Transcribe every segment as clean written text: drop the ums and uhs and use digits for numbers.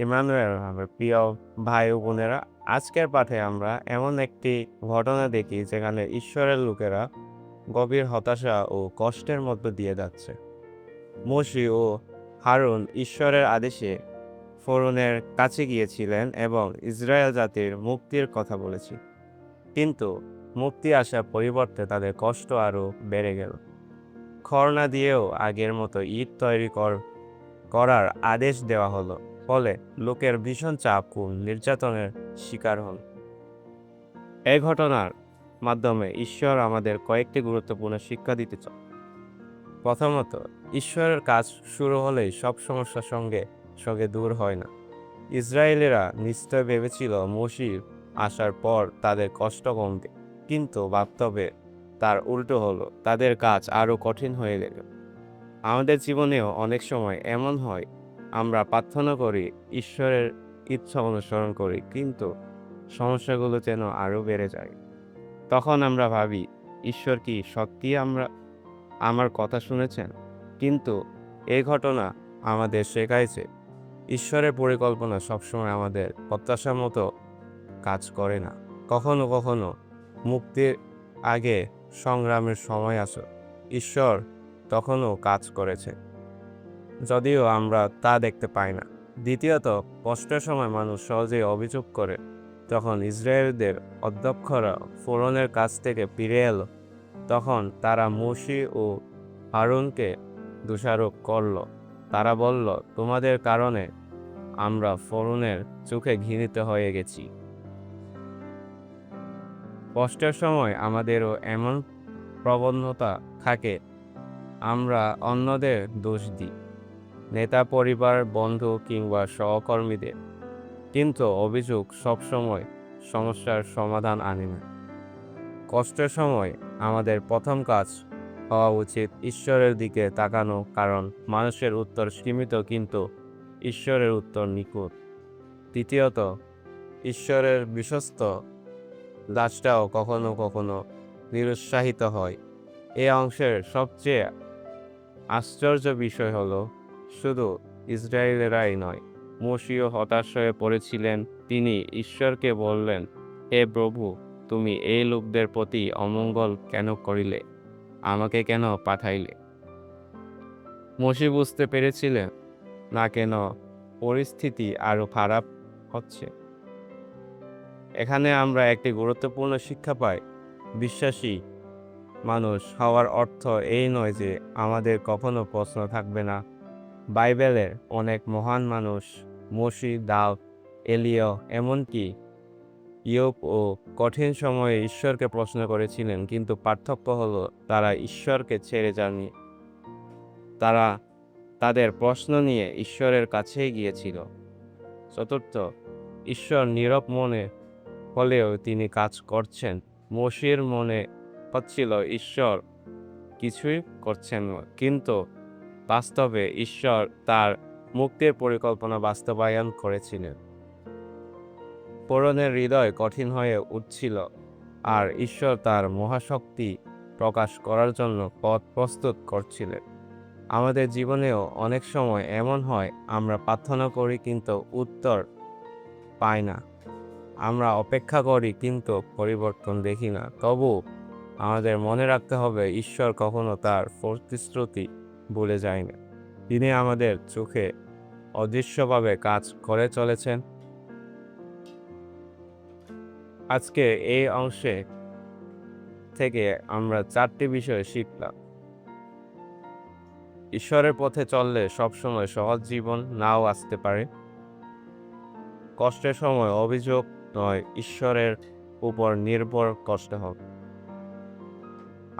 Emmanuel, আমার প্রিয় ভাই ও বোনেরা, আজকের পাঠে আমরা এমন একটি ঘটনা দেখি যেখানে ঈশ্বরের লোকেরা গভীর হতাশা ও কষ্টের মধ্য দিয়ে যাচ্ছে। মোশে ও হারুন ঈশ্বরের আদেশে ফরৌনের কাছে গিয়েছিলেন এবং ইসরায়েল জাতির মুক্তির কথা বলেছি, কিন্তু মুক্তি আসার পরিবর্তে তাদের কষ্ট আরও বেড়ে গেল। খড় না দিয়েও আগের মতো ইট তৈরি করার আদেশ দেওয়া হলো। ফলে লোকের ভীষণ চাপ ও নির্যাতনের শিকার হল। এই ঘটনার মাধ্যমে ঈশ্বর আমাদের কয়েকটি গুরুত্বপূর্ণ শিক্ষা দিতে চান। প্রথমত, ঈশ্বরের কাজ শুরু হলেই সব সমস্যার সঙ্গে সঙ্গে দূর হয় না। ইসরায়েলেরা নিশ্চয় ভেবেছিল মসিহ আসার পর তাদের কষ্ট কমবে, কিন্তু বাস্তবে তার উল্টো হলো, তাদের কাজ আরও কঠিন হয়ে গেল। আমাদের জীবনেও অনেক সময় এমন হয়, আমরা প্রার্থনা করি, ঈশ্বরের ইচ্ছা অনুসরণ করি, কিন্তু সমস্যাগুলো যেন আরও বেড়ে যায়। তখন আমরা ভাবি, ঈশ্বর কি সত্যিই আমার কথা শুনেছেন? কিন্তু এই ঘটনা আমাদের শেখাইছে, ঈশ্বরের পরিকল্পনা সবসময় আমাদের প্রত্যাশার মতো কাজ করে না। কখনো কখনো মুক্তির আগে সংগ্রামের সময় আসে, ঈশ্বর তখনও কাজ করেছে, যদিও আমরা তা দেখতে পাই না। দ্বিতীয়ত, কষ্টের সময় মানুষ সহজেই অভিযোগ করে। তখন ইসরায়েলদের অধ্যক্ষরা ফরৌনের কাছ থেকে ফিরে এলো, তখন তারা মোশে ও হারুনকে দোষারোপ করল। তারা বলল, তোমাদের কারণে আমরা ফরৌনের চোখে ঘৃণিত হয়ে গেছি। কষ্টের সময় আমাদেরও এমন প্রবণতা থাকে, আমরা অন্যদের দোষ দিই, নেতা, পরিবার, বন্ধু কিংবা সহকর্মীদের, কিন্তু অভিযোগ সবসময় সমস্যার সমাধান আনে না। কষ্টের সময় আমাদের প্রথম কাজ হওয়া উচিত ঈশ্বরের দিকে তাকানো, কারণ মানুষের উত্তর সীমিত, কিন্তু ঈশ্বরের উত্তর নিখুঁত। তৃতীয়ত, ঈশ্বরের বিশ্বস্ত দাসটাও কখনো কখনো নিরুৎসাহিত হয়। এই অংশের সবচেয়ে আশ্চর্য বিষয় হলো, শুধু ইসরায়েলেরাই নয়, মোশেও হতাশ হয়ে পড়েছিলেন। তিনি ঈশ্বরকে বললেন, হে প্রভু, তুমি এই লোকদের প্রতি অমঙ্গল কেন করিলে? আমাকে কেন পাঠাইলে? মোশে বুঝতে পেরেছিলেন না কেন পরিস্থিতি আরো খারাপ হচ্ছে। এখানে আমরা একটি গুরুত্বপূর্ণ শিক্ষা পাই। বিশ্বাসী মানুষ হওয়ার অর্থ এই নয় যে আমাদের কখনো প্রশ্ন থাকবে না। বাইবেলের অনেক মহান মানুষ, মোশে, দাউদ, এলিয়া, এমনকি ইয়োব ও কঠিন সময়ে ঈশ্বরকে প্রশ্ন করেছিলেন, কিন্তু পার্থক্য হলো তারা ঈশ্বরকে ছেড়ে যাননি। তারা তাদের প্রশ্ন নিয়ে ঈশ্বরের কাছেই গিয়েছিল। চতুর্থ, ঈশ্বর নীরব মনে হলেও তিনি কাজ করছেন। মোশের মনে হচ্ছিল ঈশ্বর কিছুই করছেন না, কিন্তু বাস্তবে ঈশ্বর তার মুক্তির পরিকল্পনা বাস্তবায়ন করেছিলেন। ফরৌনের হৃদয় কঠিন হয়ে উঠছিল, আর ঈশ্বর তার মহাশক্তি প্রকাশ করার জন্য পথ প্রস্তুত করছিলেন। আমাদের জীবনেও অনেক সময় এমন হয়, আমরা প্রার্থনা করি কিন্তু উত্তর পাই না। আমরা অপেক্ষা করি কিন্তু পরিবর্তন দেখি না। তবু আমাদের মনে রাখতে হবে, ঈশ্বর কখনো তার প্রতিশ্রুতি ভুলে যায় না। তিনি আমাদের চোখে অদৃশ্যভাবে কাজ করে চলেছেন। আজকে এই অংশে থেকে আমরা 4টি বিষয় শিখলাম। ঈশ্বরের পথে চললে সবসময় সহজ জীবন নাও আসতে পারে। কষ্টের সময় অভিযোগ নয়, ঈশ্বরের উপর নির্ভর করতে হবে।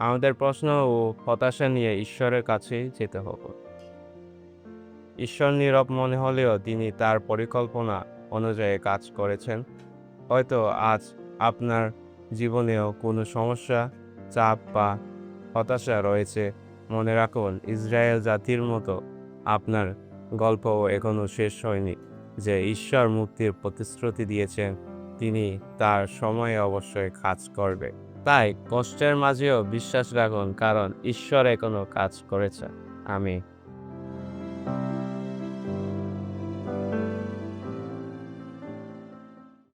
আমাদের প্রশ্ন ও হতাশা নিয়ে ঈশ্বরের কাছে যেতে হবে। ঈশ্বর নীরব মনে হলেও তিনি তার পরিকল্পনা অনুযায়ী কাজ করেছেন। হয়তো আজ আপনার জীবনেও কোনো সমস্যা, চাপ বা হতাশা রয়েছে। মনে রাখুন, ইসরায়েল জাতির মতো আপনার গল্পও এখনো শেষ হয়নি। যে ঈশ্বর মুক্তির প্রতিশ্রুতি দিয়েছেন, তিনি তার সময়ে অবশ্যই কাজ করবে। তাই কষ্টের মাঝেও বিশ্বাস রাখুন, কারণ ঈশ্বর এখনো কাজ করেছেন। আমিন।